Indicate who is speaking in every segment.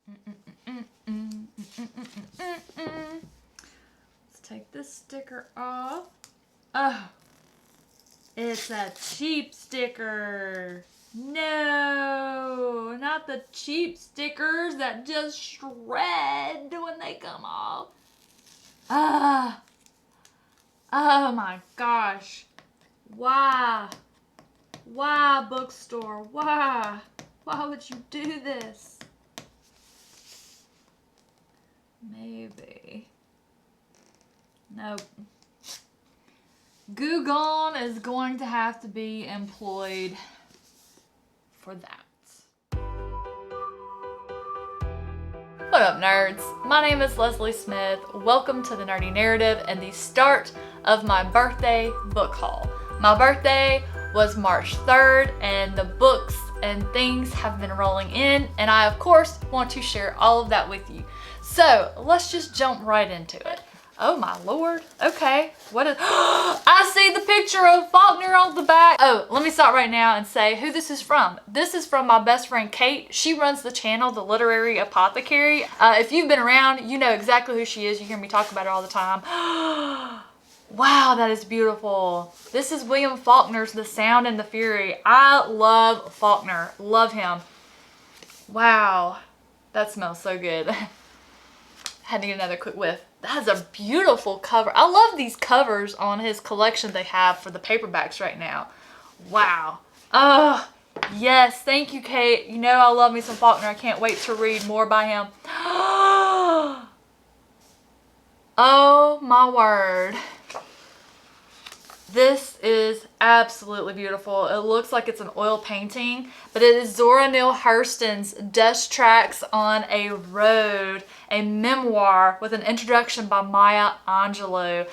Speaker 1: Let's take this sticker off. Oh, it's a cheap sticker. No, not the cheap stickers that just shred when they come off. Oh my gosh. Why? Why, bookstore? Why? Why would you do this? Maybe. Nope. Goo Gone is going to have to be employed for that. What up, nerds? My name is Leslie Smith. Welcome to the Nerdy Narrative and the start of my birthday book haul. My birthday was March 3rd and the books and things have been rolling in, and I of course want to share all of that with you. So let's just jump right into it. Oh my lord. Okay. What is... I see the picture of Faulkner on the back. Oh, let me stop right now and say who this is from. This is from my best friend Kate. She runs the channel, The Literary Apothecary. If you've been around, you know exactly who she is. You hear me talk about her all the time. Wow, that is beautiful. This is William Faulkner's The Sound and the Fury. I love Faulkner. Love him. Wow. That smells so good. Had to get another quick whiff. That is a beautiful cover. I love these covers on his collection they have for the paperbacks right now. Wow. Oh, yes. Thank you, Kate. You know I love me some Faulkner. I can't wait to read more by him. Oh, my word. This is absolutely beautiful. It looks like it's an oil painting, but it is Zora Neale Hurston's Dust Tracks on a Road, a memoir with an introduction by Maya Angelou.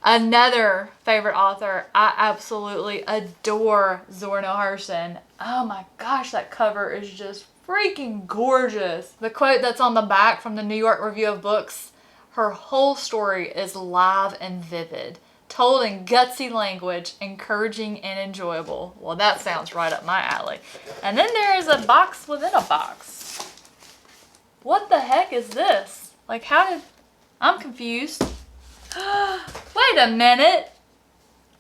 Speaker 1: Another favorite author. I absolutely adore Zora Neale Hurston. Oh my gosh, that cover is just freaking gorgeous. The quote that's on the back from the New York Review of Books: her whole story is live and vivid, told in gutsy language, encouraging and enjoyable. Well, that sounds right up my alley. And then there is a box within a box. What the heck is this? Like, how did... I'm confused. Wait a minute.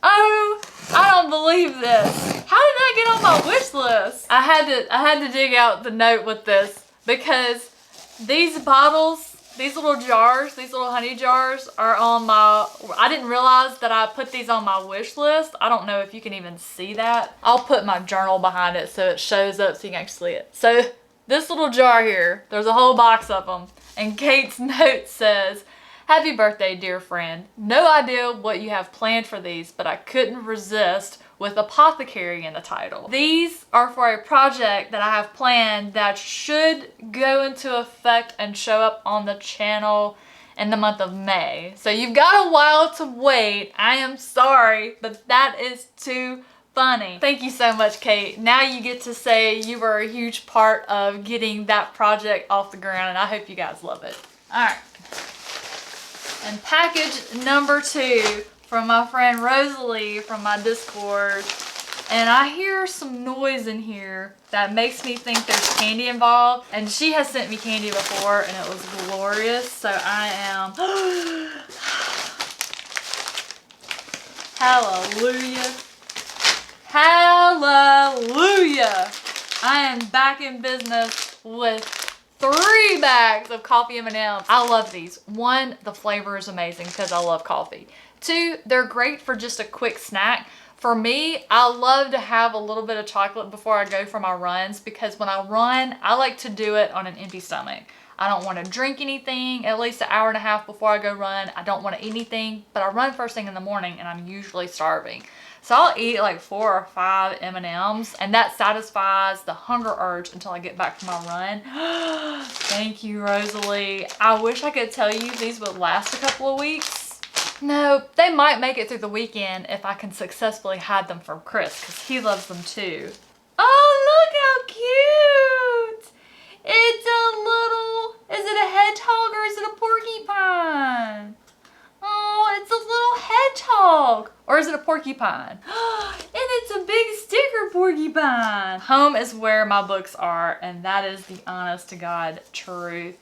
Speaker 1: Oh, I don't believe this. How did that get on my wish list? I had to dig out the note with this because these bottles, these little jars, these little honey jars are on my... I didn't realize that I put these on my wish list. I don't know if you can even see that. I'll put my journal behind it so it shows up so you can actually see it. So this little jar here, there's a whole box of them. And Kate's note says, "Happy birthday, dear friend. No idea what you have planned for these, but I couldn't resist with apothecary in the title. These are for a project that I have planned that should go into effect and show up on the channel in the month of May. So you've got a while to wait. I am sorry, but that is too funny." Thank you so much, Kate. Now you get to say you were a huge part of getting that project off the ground, and I hope you guys love it. All right. And package number 2 from my friend Rosalie from my Discord. And I hear some noise in here that makes me think there's candy involved. And she has sent me candy before and it was glorious. So I am... Hallelujah. Hallelujah. I am back in business with 3 bags of coffee M&Ms. I love these. 1, the flavor is amazing because I love coffee. 2, they're great for just a quick snack. For me, I love to have a little bit of chocolate before I go for my runs because when I run, I like to do it on an empty stomach. I don't want to drink anything at least an hour and a half before I go run. I don't want to eat anything, but I run first thing in the morning and I'm usually starving. So I'll eat like 4 or 5 M&Ms and that satisfies the hunger urge until I get back from my run. Thank you, Rosalie. I wish I could tell you these would last a couple of weeks. No, they might make it through the weekend if I can successfully hide them from Chris because he loves them too. Oh, look how cute! It's a little... Is it a hedgehog or is it a porcupine? Oh, it's a little hedgehog. Or is it a porcupine? And it's a big sticker porcupine. Home is where my books are, and that is the honest to God truth.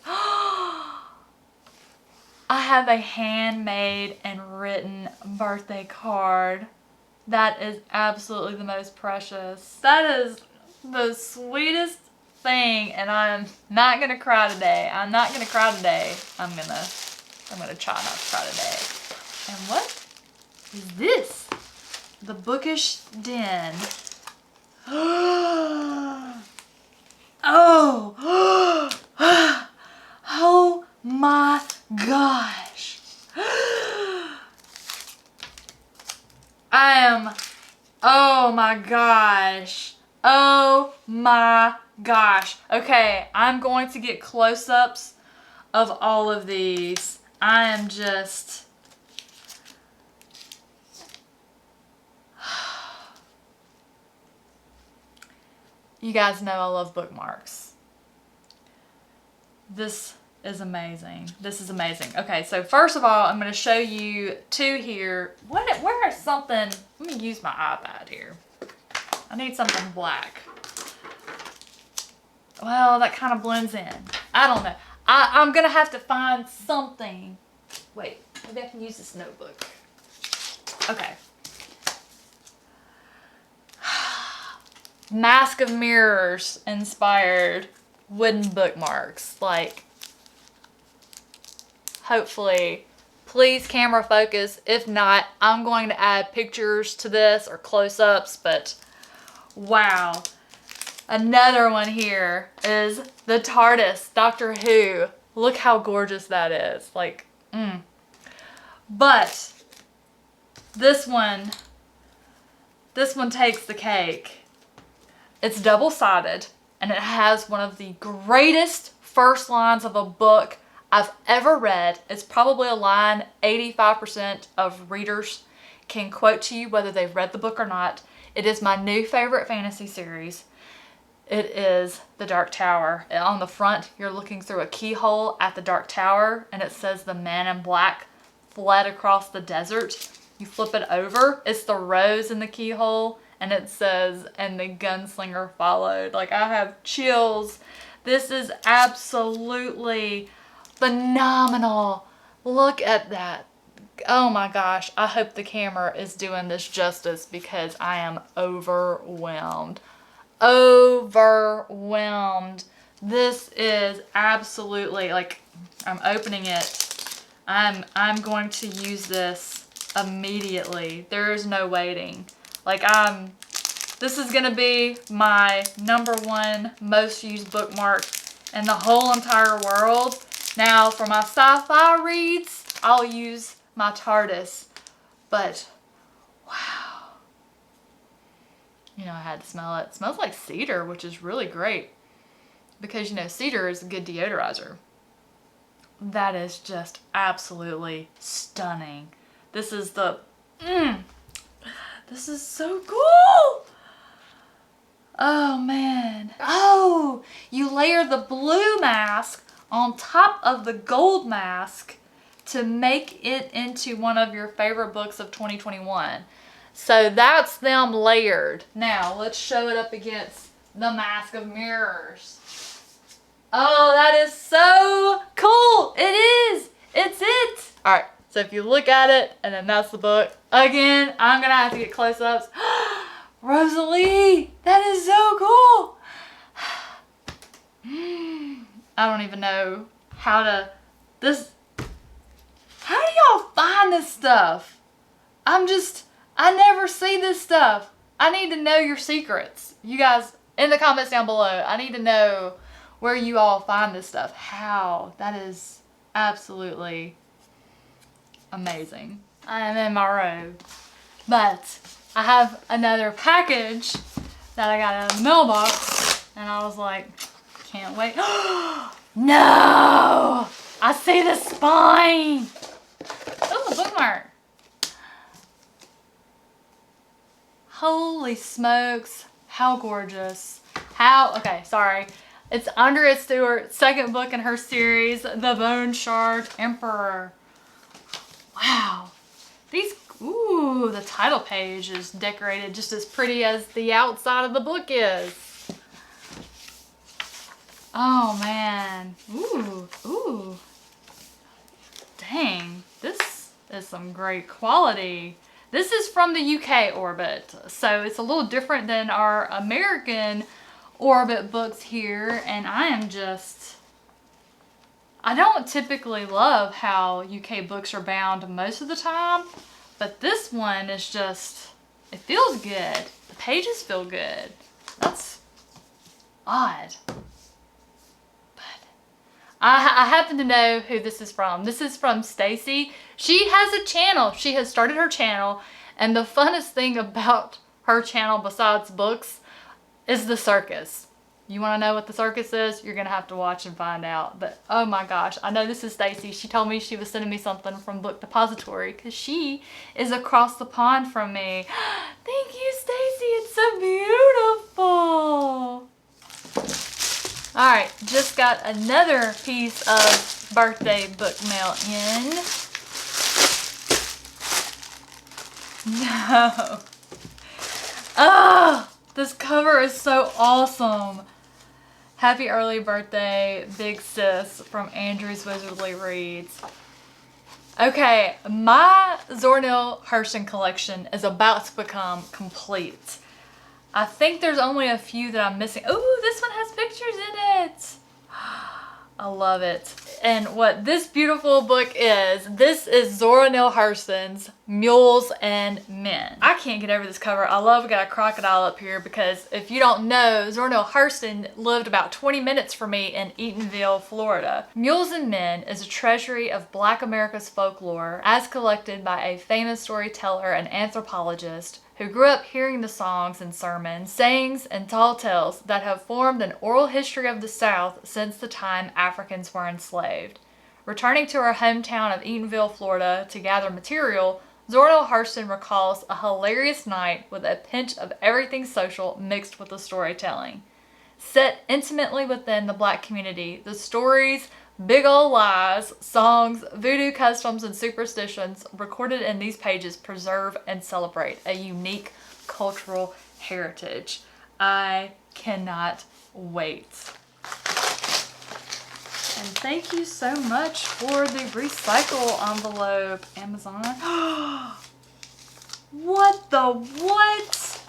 Speaker 1: I have a handmade and written birthday card. That is absolutely the most precious. That is the sweetest thing, and I'm not gonna cry today. I'm not gonna cry today. I'm gonna try not to cry today. And what is this? The Bookish Den. Oh, oh my gosh. Oh my gosh. Oh my gosh. Okay, I'm going to get close-ups of all of these. I am just... You guys know I love bookmarks. This is amazing. This is amazing. Okay, so first of all, I'm going to show you two here. Where is something? Let me use my iPad here. I need something black. Well, that kind of blends in. I don't know. I'm going to have to find something. Wait, maybe I can use this notebook. Okay. Mask of Mirrors inspired wooden bookmarks. Like, hopefully, please camera focus. If not, I'm going to add pictures to this or close-ups, but wow. Another one here is the TARDIS, Doctor Who. Look how gorgeous that is. Like, But this one takes the cake. It's double-sided, and it has one of the greatest first lines of a book I've ever read. It's probably a line 85% of readers can quote to you whether they've read the book or not. It is my new favorite fantasy series. It is The Dark Tower. On the front, you're looking through a keyhole at the Dark Tower, and it says the man in black fled across the desert. You flip it over, it's the rose in the keyhole, and it says, and the gunslinger followed. Like, I have chills. This is absolutely phenomenal. Look at that. Oh my gosh. I hope the camera is doing this justice because I am overwhelmed. Overwhelmed. This is absolutely, like, I'm opening it. I'm going to use this immediately. There is no waiting. Like, this is gonna be my #1 most used bookmark in the whole entire world. Now, for my sci-fi reads, I'll use my TARDIS. But, wow. You know, I had to smell it. It smells like cedar, which is really great. Because, you know, cedar is a good deodorizer. That is just absolutely stunning. This is the... This is so cool! Oh, man. Oh, you layer the blue mask on top of the gold mask to make it into one of your favorite books of 2021. So that's them layered. Now, let's show it up against the Mask of Mirrors. Oh, that is so cool! It is! It's it! Alright, so if you look at it, and then that's the book. Again, I'm gonna have to get close-ups. Rosalie! That is so cool! I don't even know how to... How do y'all find this stuff? I never see this stuff. I need to know your secrets. You guys, in the comments down below, I need to know where you all find this stuff. How? That is absolutely amazing. I am in my robe. But I have another package that I got in a mailbox, and I was like, can't wait. No! I see the spine! Oh, a bookmark. Holy smokes. How gorgeous. Okay, sorry. It's Andrea Stewart's second book in her series, The Bone Shard Emperor. Wow. Ooh, the title page is decorated just as pretty as the outside of the book is. Oh man. Ooh, ooh. Dang, this is some great quality. This is from the UK Orbit, so it's a little different than our American Orbit books here, and I don't typically love how UK books are bound most of the time, but this one is just, it feels good. The pages feel good. That's odd. I happen to know who this is from. This is from Stacy. She has a channel. She has started her channel, and the funnest thing about her channel besides books is the circus. You want to know what the circus is? You're going to have to watch and find out. But oh my gosh, I know this is Stacy. She told me she was sending me something from Book Depository because she is across the pond from me. Thank you, Stacy. It's so beautiful. Alright, just got another piece of birthday book mail in. No. Oh, this cover is so awesome. Happy early birthday, Big Sis from Andrew's Wizardly Reads. Okay, my Zora Neale Hurston collection is about to become complete. I think there's only a few that I'm missing. Ooh, this one has pictures in it. I love it. And what this beautiful book is, this is Zora Neale Hurston's Mules and Men. I can't get over this cover. I love we got a crocodile up here because if you don't know, Zora Neale Hurston lived about 20 minutes from me in Eatonville, Florida. Mules and Men is a treasury of Black America's folklore as collected by a famous storyteller and anthropologist who grew up hearing the songs and sermons, sayings, and tall tales that have formed an oral history of the South since the time Africans were enslaved. Returning to her hometown of Eatonville, Florida to gather material, Zora Neale Hurston recalls a hilarious night with a pinch of everything social mixed with the storytelling. Set intimately within the Black community, the stories, big ol' lies, songs, voodoo customs, and superstitions recorded in these pages preserve and celebrate a unique cultural heritage. I cannot wait. And thank you so much for the recycle envelope, Amazon. What the what?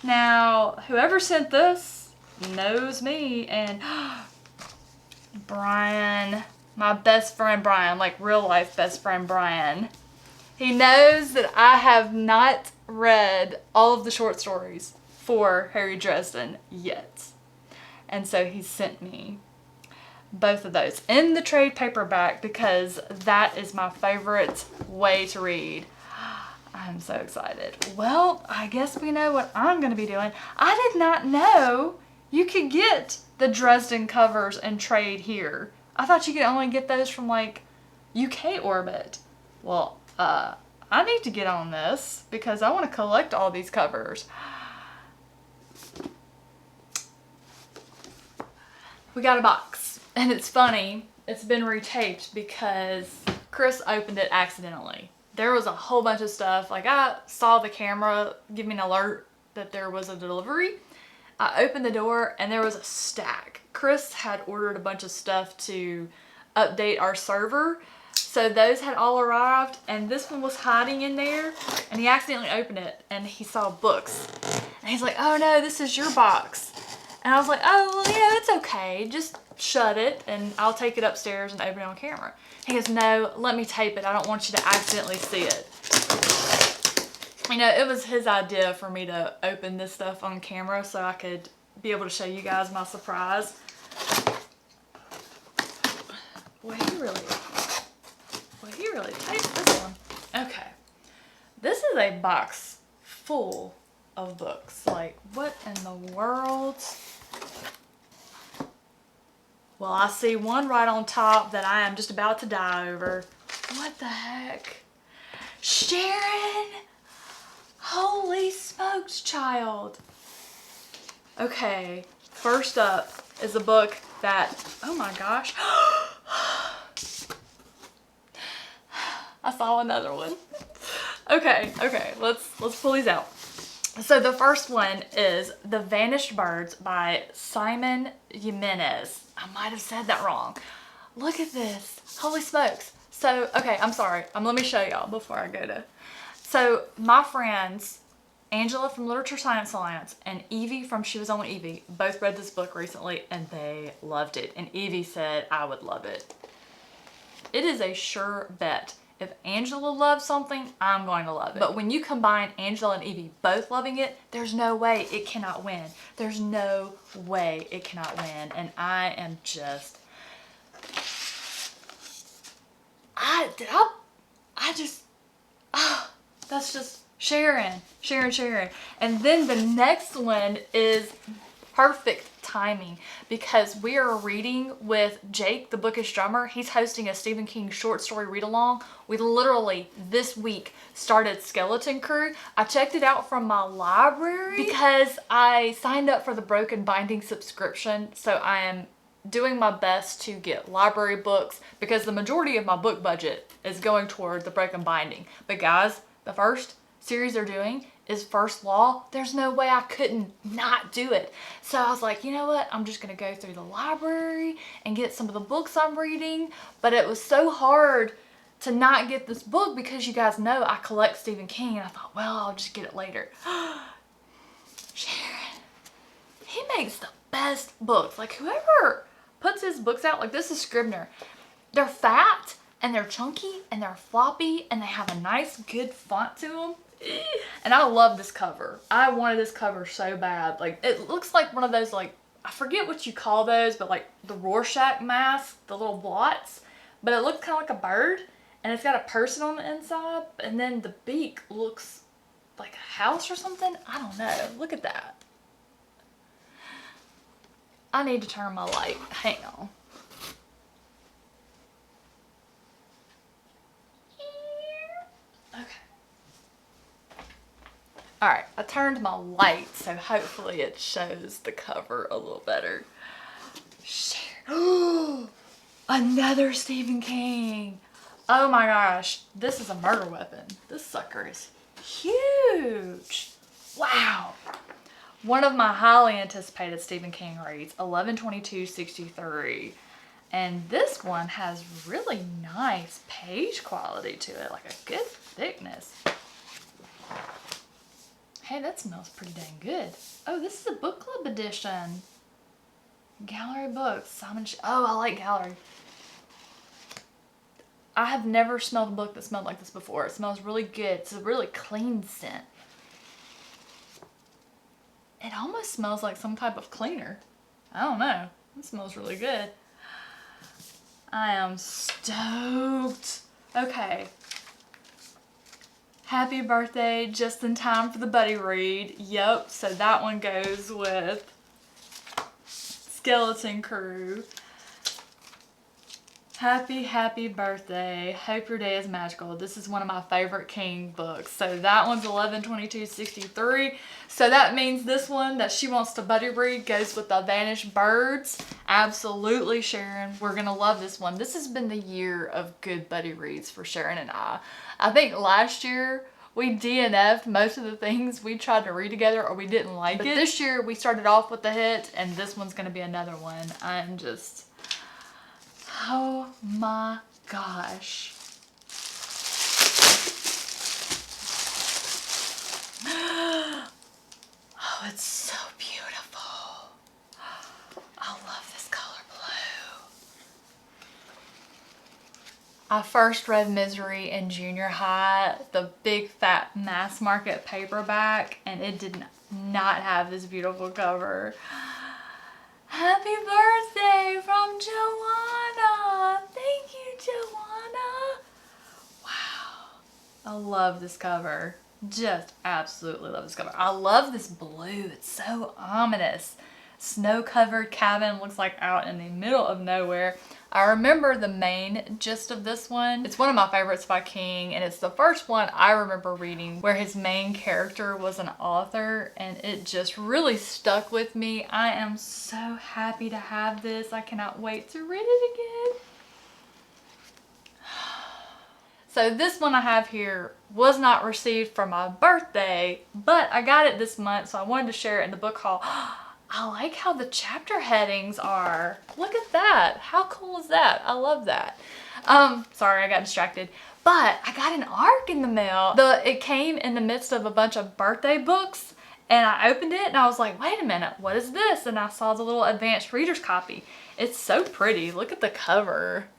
Speaker 1: Now, whoever sent this knows me, and Brian, my best friend Brian, like real life best friend Brian. He knows that I have not read all of the short stories for Harry Dresden yet. And so he sent me both of those in the trade paperback because that is my favorite way to read. I'm so excited. Well, I guess we know what I'm going to be doing. I did not know you could get the Dresden covers and trade here. I thought you could only get those from like UK Orbit. Well, I need to get on this because I want to collect all these covers. We got a box, and it's funny. It's been retaped because Chris opened it accidentally. There was a whole bunch of stuff. Like I saw the camera give me an alert that there was a delivery. I opened the door and there was a stack. Chris had ordered a bunch of stuff to update our server. So those had all arrived and this one was hiding in there and he accidentally opened it and he saw books. And he's like, oh no, this is your box. And I was like, oh, well, yeah, it's okay. Just shut it and I'll take it upstairs and open it on camera. He goes, no, let me tape it. I don't want you to accidentally see it. You know, it was his idea for me to open this stuff on camera so I could be able to show you guys my surprise. Well, he really taped this one. Okay. This is a box full of books. Like, what in the world? Well, I see one right on top that I am just about to die over. What the heck? Sharon! Holy smokes, child. Okay, first up is a book that, oh my gosh. I saw another one. Okay, let's pull these out. So the first one is The Vanished Birds by Simon Jimenez. I might have said that wrong. Look at this. Holy smokes. So, okay, I'm sorry. Let me show y'all before I go to. So my friends, Angela from Literature Science Alliance and Evie from She Was On With Evie, both read this book recently and they loved it. And Evie said I would love it. It is a sure bet. If Angela loves something, I'm going to love it. But when you combine Angela and Evie both loving it, there's no way it cannot win. There's no way it cannot win. And I am just... that's just sharing. And then the next one is perfect timing because we are reading with Jake, the Bookish Drummer. He's hosting a Stephen King short story read along. We literally this week started Skeleton Crew. I checked it out from my library because I signed up for the Broken Binding subscription. So I am doing my best to get library books because the majority of my book budget is going toward the Broken Binding. But guys, the first series they're doing is First Law. There's no way I couldn't not do it. So I was like, you know what? I'm just gonna go through the library and get some of the books I'm reading. But it was so hard to not get this book because you guys know I collect Stephen King and I thought, well, I'll just get it later. Sharon, he makes the best books. Like whoever puts his books out, like this is Scribner. They're fat and they're chunky and they're floppy and they have a nice good font to them. And I love this cover. I wanted this cover so bad. Like it looks like one of those, like, I forget what you call those, but like the Rorschach mask, the little blots. But it looks kind of like a bird and it's got a person on the inside. And then the beak looks like a house or something. I don't know. Look at that. I need to turn my light. Hang on. Okay. Alright, I turned my light, so hopefully it shows the cover a little better. Share. Another Stephen King. Oh my gosh, this is a murder weapon. This sucker is huge. Wow. One of my highly anticipated Stephen King reads, 11/22/63. And this one has really nice page quality to it, like a good thickness. Hey, that smells pretty dang good. Oh, this is a book club edition. Gallery Books. Simon oh, I like Gallery. I have never smelled a book that smelled like this before. It smells really good. It's a really clean scent. It almost smells like some type of cleaner. I don't know. It smells really good. I am stoked. Okay. Happy birthday, just in time for the buddy read. Yep, so that one goes with Skeleton Crew. Happy birthday. Hope your day is magical. This is one of my favorite King books. So that one's 11/22/63. So that means this one that she wants to buddy read goes with The Vanished Birds. Absolutely, Sharon. We're going to love this one. This has been the year of good buddy reads for Sharon and I. I think last year we DNF'd most of the things we tried to read together or we didn't like it. But this year we started off with the hit and this one's going to be another one. I'm just... oh my gosh. Oh, it's so beautiful. I love this color blue. I first read Misery in junior high, the big fat mass market paperback, and it did not have this beautiful cover. Happy birthday from Joanna. Thank you, Joanna. Wow. I love this cover. Just absolutely love this cover. I love this blue. It's so ominous. Snow-covered cabin, looks like out in the middle of nowhere. I remember the main gist of this one. It's one of my favorites by King, and it's the first one I remember reading where his main character was an author, and it just really stuck with me. I am so happy to have this. I cannot wait to read it again. So this one I have here was not received for my birthday, but I got it this month, so I wanted to share it in the book haul. I like how the chapter headings are. Look at that. How cool is that? I love that. Sorry, I got distracted. But I got an ARC in the mail. It came in the midst of a bunch of birthday books, and I opened it and I was like, wait a minute, what is this? And I saw the little advanced reader's copy. It's so pretty. Look at the cover.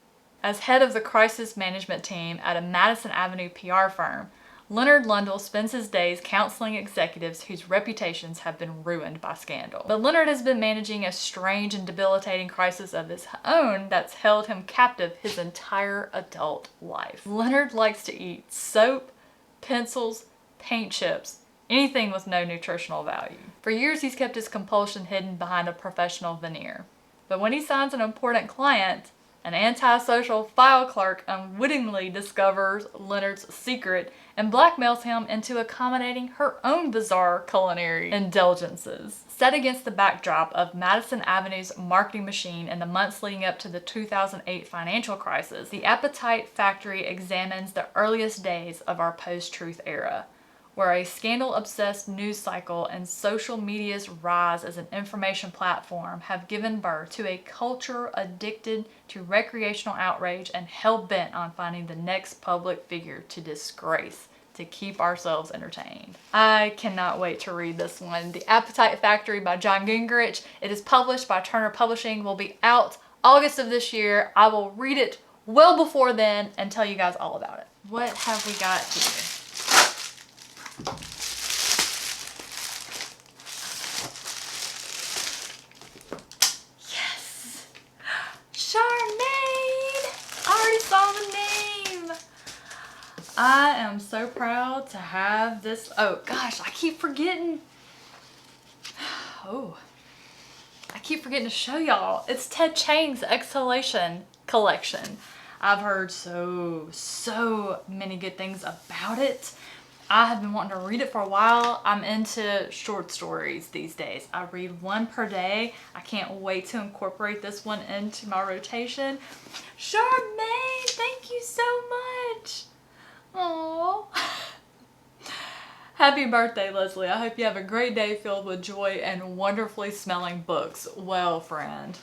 Speaker 1: As head of the crisis management team at a Madison Avenue PR firm, Leonard Lundell spends his days counseling executives whose reputations have been ruined by scandal. But Leonard has been managing a strange and debilitating crisis of his own that's held him captive his entire adult life. Leonard likes to eat soap, pencils, paint chips, anything with no nutritional value. For years, he's kept his compulsion hidden behind a professional veneer. But when he signs an important client, an antisocial file clerk unwittingly discovers Leonard's secret and blackmails him into accommodating her own bizarre culinary indulgences. Set against the backdrop of Madison Avenue's marketing machine in the months leading up to the 2008 financial crisis, The Appetite Factory examines the earliest days of our post-truth era, where a scandal-obsessed news cycle and social media's rise as an information platform have given birth to a culture addicted to recreational outrage and hell-bent on finding the next public figure to disgrace to keep ourselves entertained. I cannot wait to read this one. The Appetite Factory by John Gingrich. It is published by Turner Publishing, will be out August of this year. I will read it well before then and tell you guys all about it. What have we got here? Yes! Charmaine! I already saw the name! I am so proud to have this. Oh gosh, I keep forgetting. Oh. I keep forgetting to show y'all. It's Ted Chang's Exhalation collection. I've heard so many good things about it. I have been wanting to read it for a while. I'm into short stories these days. I read one per day. I can't wait to incorporate this one into my rotation. Charmaine, thank you so much. Aww. Happy birthday, Leslie. I hope you have a great day filled with joy and wonderfully smelling books. Well, friend,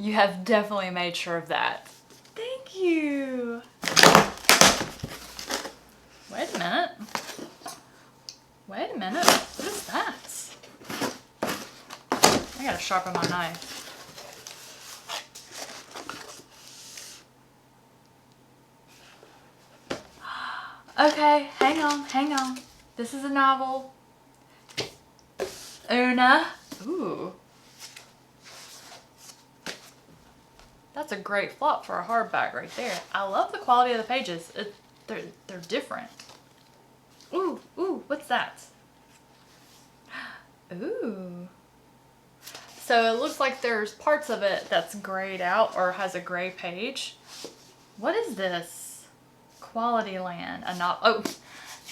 Speaker 1: you have definitely made sure of that. Thank you. Wait a minute. Wait a minute. What is that? I gotta sharpen my knife. Okay, hang on. This is a novel. Una. Ooh. That's a great flop for a hardback right there. I love the quality of the pages. They're different. Ooh, what's that? Ooh. So it looks like there's parts of it that's grayed out or has a gray page. What is this? Quality Land. Oh,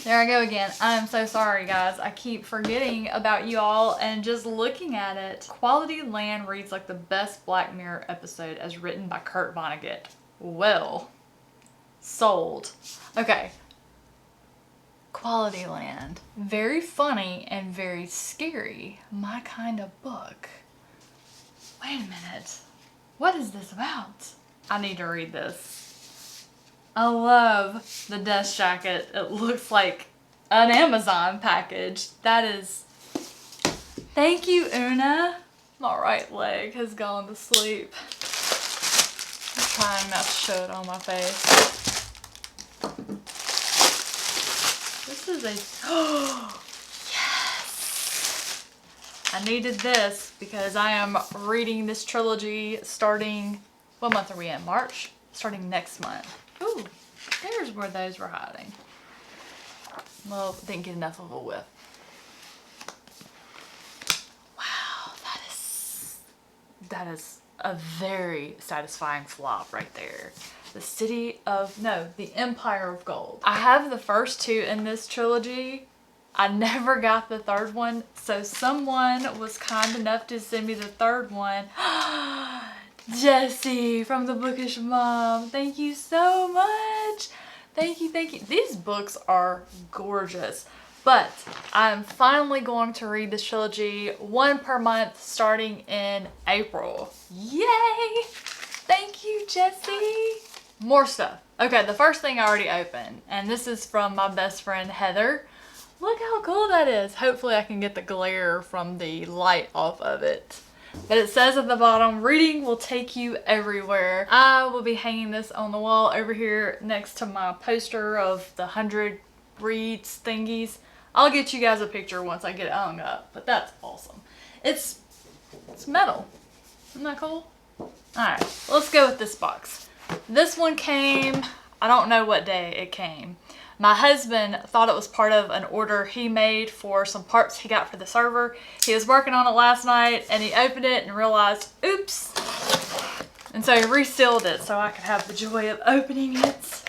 Speaker 1: there I go again. I'm so sorry, guys. I keep forgetting about you all and just looking at it. Quality Land reads like the best Black Mirror episode as written by Kurt Vonnegut. Well, sold. Okay. Quality Land. Very funny and very scary. My kind of book. Wait a minute. What is this about? I need to read this. I love the desk jacket. It looks like an Amazon package. That is... Thank you, Una. My right leg has gone to sleep. I'm trying not to show it on my face. This is a... Oh, yes! I needed this because I am reading this trilogy starting... What month are we in? March? Starting next month. Ooh, there's where those were hiding. Well, didn't get enough of a whiff. Wow, that is a very satisfying flop right there. The Empire of Gold. I have the first two in this trilogy. I never got the third one, so someone was kind enough to send me the third one. Jessie from the Bookish Mom, thank you so much. Thank you, thank you. These books are gorgeous. But I'm finally going to read this trilogy, one per month, starting in April. Yay! Thank you, Jessie. More stuff. Okay, the first thing I already opened, and this is from my best friend, Heather. Look how cool that is. Hopefully I can get the glare from the light off of it. But it says at the bottom, reading will take you everywhere. I will be hanging this on the wall over here next to my poster of the 100 reads thingies. I'll get you guys a picture once I get it hung up, but that's awesome. It's metal. Isn't that cool? Alright, let's go with this box. This one came, I don't know what day it came. My husband thought it was part of an order he made for some parts he got for the server. He was working on it last night and he opened it and realized, oops. And so he resealed it so I could have the joy of opening it.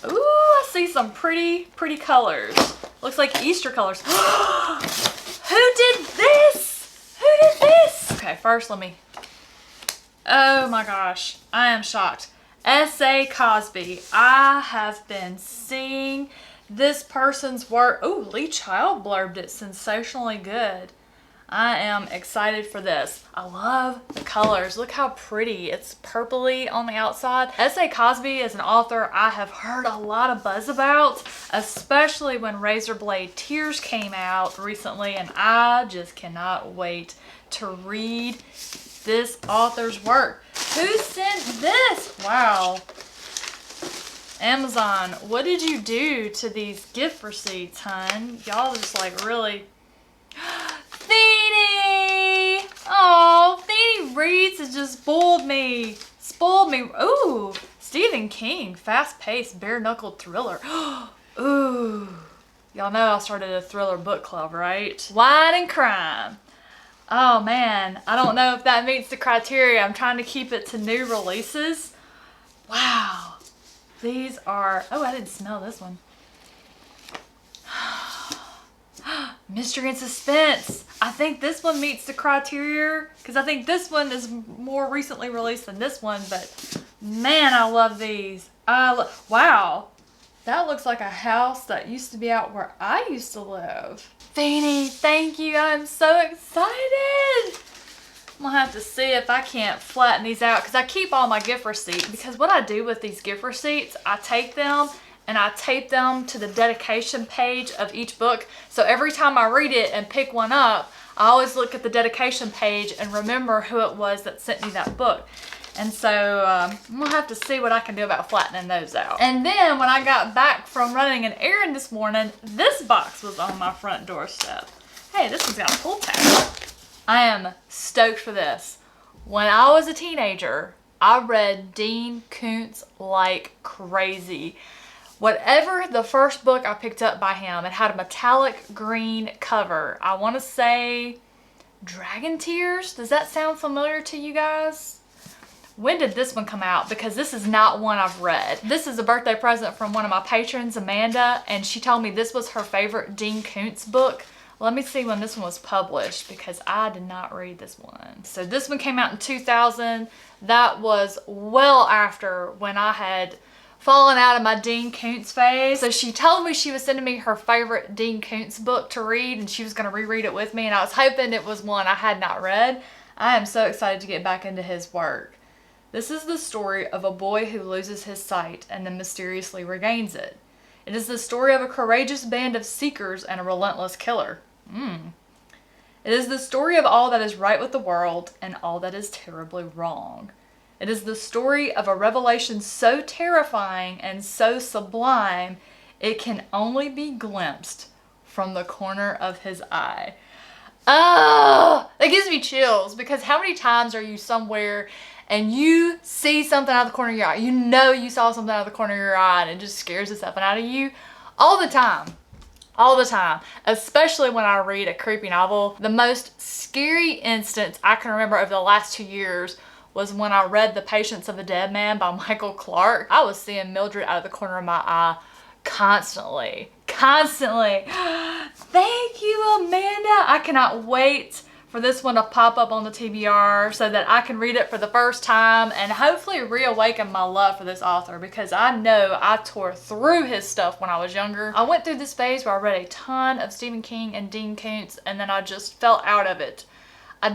Speaker 1: Ooh, I see some pretty colors. Looks like Easter colors. Who did this? Who did this? Okay, first let me... Oh my gosh, I am shocked. S.A. Cosby. I have been seeing this person's work. Oh, Lee Child blurbed it sensationally good. I am excited for this. I love the colors. Look how pretty. It's purpley on the outside. S.A. Cosby is an author I have heard a lot of buzz about, especially when Razorblade Tears came out recently, and I just cannot wait to read this author's work. Who sent this? Wow. Amazon, what did you do to these gift receipts, hun? Y'all just like really... Feeny! Oh, Feeny Reads has just spoiled me. Ooh, Stephen King, fast-paced, bare-knuckled thriller. Ooh. Y'all know I started a thriller book club, right? Wine and Crime. Oh man, I don't know if that meets the criteria. I'm trying to keep it to new releases. Wow. These are... Oh, I didn't smell this one. Mystery and suspense. I think this one meets the criteria because I think this one is more recently released than this one, but man, I love these. Wow. That looks like a house that used to be out where I used to live. Feeny, thank you. I'm so excited. I'm gonna have to see if I can't flatten these out because I keep all my gift receipts, because what I do with these gift receipts, I take them and I tape them to the dedication page of each book. So every time I read it and pick one up, I always look at the dedication page and remember who it was that sent me that book. And so I'm gonna have to see what I can do about flattening those out. And then when I got back from running an errand this morning, this box was on my front doorstep. Hey, this one's got a pull tab. I am stoked for this. When I was a teenager, I read Dean Koontz like crazy. Whatever the first book I picked up by him, it had a metallic green cover. I want to say Dragon Tears. Does that sound familiar to you guys? When did this one come out? Because this is not one I've read. This is a birthday present from one of my patrons, Amanda, and she told me this was her favorite Dean Koontz book. Let me see when this one was published because I did not read this one. So this one came out in 2000. That was well after when I had fallen out of my Dean Koontz phase. So she told me she was sending me her favorite Dean Koontz book to read and she was going to reread it with me, and I was hoping it was one I had not read. I am so excited to get back into his work. This is the story of a boy who loses his sight and then mysteriously regains it. It is the story of a courageous band of seekers and a relentless killer. It is the story of all that is right with the world and all that is terribly wrong. It is the story of a revelation so terrifying and so sublime, it can only be glimpsed from the corner of his eye. Oh, that gives me chills, because how many times are you somewhere and you see something out of the corner of your eye? You know you saw something out of the corner of your eye and it just scares the stuff out of you. All the time. All the time. Especially when I read a creepy novel. The most scary instance I can remember over the last 2 years was when I read The Patience of a Dead Man by Michael Clark. I was seeing Mildred out of the corner of my eye constantly. Constantly. Thank you, Amanda. I cannot wait for this one to pop up on the TBR so that I can read it for the first time and hopefully reawaken my love for this author, because I know I tore through his stuff when I was younger. I went through this phase where I read a ton of Stephen King and Dean Koontz, and then I just fell out of it. I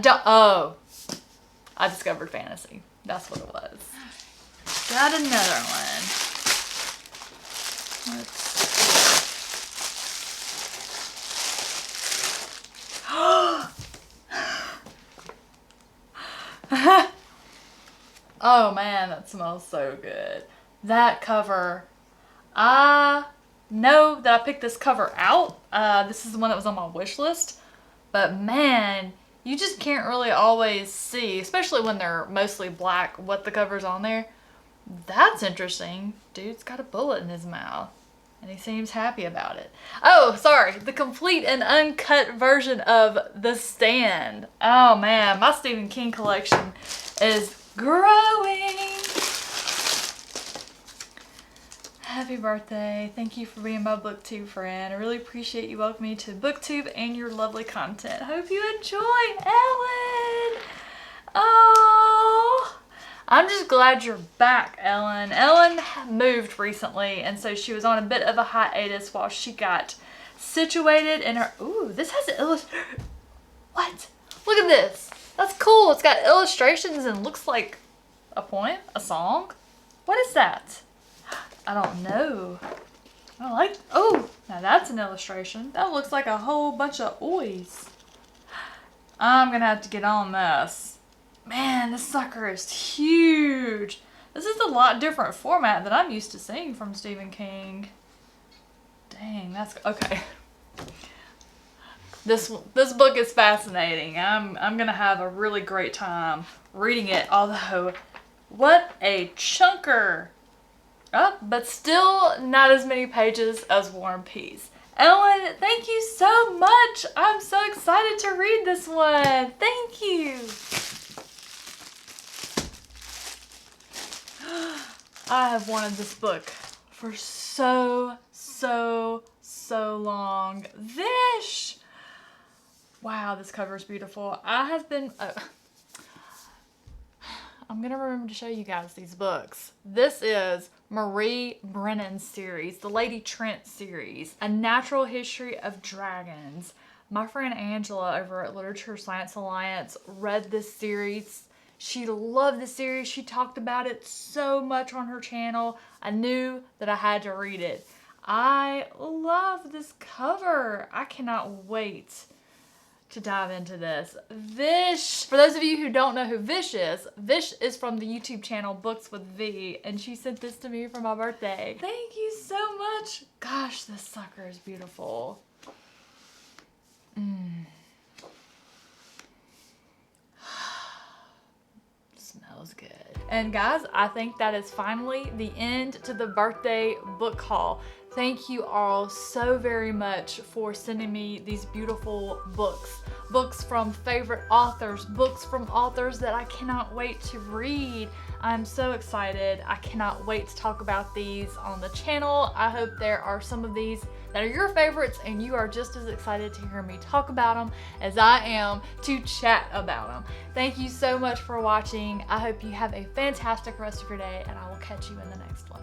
Speaker 1: discovered fantasy. That's what it was. Got another one. Oh man, that smells so good. That cover, I know that I picked this cover out. This is the one that was on my wish list, but man, you just can't really always see, especially when they're mostly black, what the cover's on there. That's interesting. Dude's got a bullet in his mouth and he seems happy about it. Oh, sorry, the complete and uncut version of The Stand. Oh man, my Stephen King collection is growing. Happy birthday. Thank you for being my booktube friend. I really appreciate you welcoming me to booktube and your lovely content. Hope you enjoy, Ellen. Oh, I'm just glad you're back, Ellen. Ellen moved recently, and so she was on a bit of a hiatus while she got situated in her... Ooh, this has an illustration. What? Look at this. That's cool. It's got illustrations and looks like a poem, a song. What is that? I don't know. I like... Oh, now that's an illustration. That looks like a whole bunch of oys. I'm gonna have to get on this. Man, this sucker is huge. This is a lot different format than I'm used to seeing from Stephen King. Dang, that's... Okay. This book is fascinating. I'm gonna have a really great time reading it, although what a chunker. Oh, but still not as many pages as War and Peace. Ellen, thank you so much. I'm so excited to read this one. Thank you. I have wanted this book for so long. Vish! Wow, this cover is beautiful. I have been... I'm going to remember to show you guys these books. This is Marie Brennan's series, the Lady Trent series, A Natural History of Dragons. My friend Angela over at Literature Science Alliance read this series. She loved the series. She talked about it so much on her channel. I knew that I had to read it. I love this cover. I cannot wait to dive into this. Vish, for those of you who don't know who Vish is from the YouTube channel Books with V, and she sent this to me for my birthday. Thank you so much. Gosh, this sucker is beautiful. Smells good. And guys, I think that is finally the end to the birthday book haul. Thank you all so very much for sending me these beautiful books. Books from favorite authors, books from authors that I cannot wait to read. I'm so excited. I cannot wait to talk about these on the channel. I hope there are some of these that are your favorites and you are just as excited to hear me talk about them as I am to chat about them. Thank you so much for watching. I hope you have a fantastic rest of your day, and I will catch you in the next one.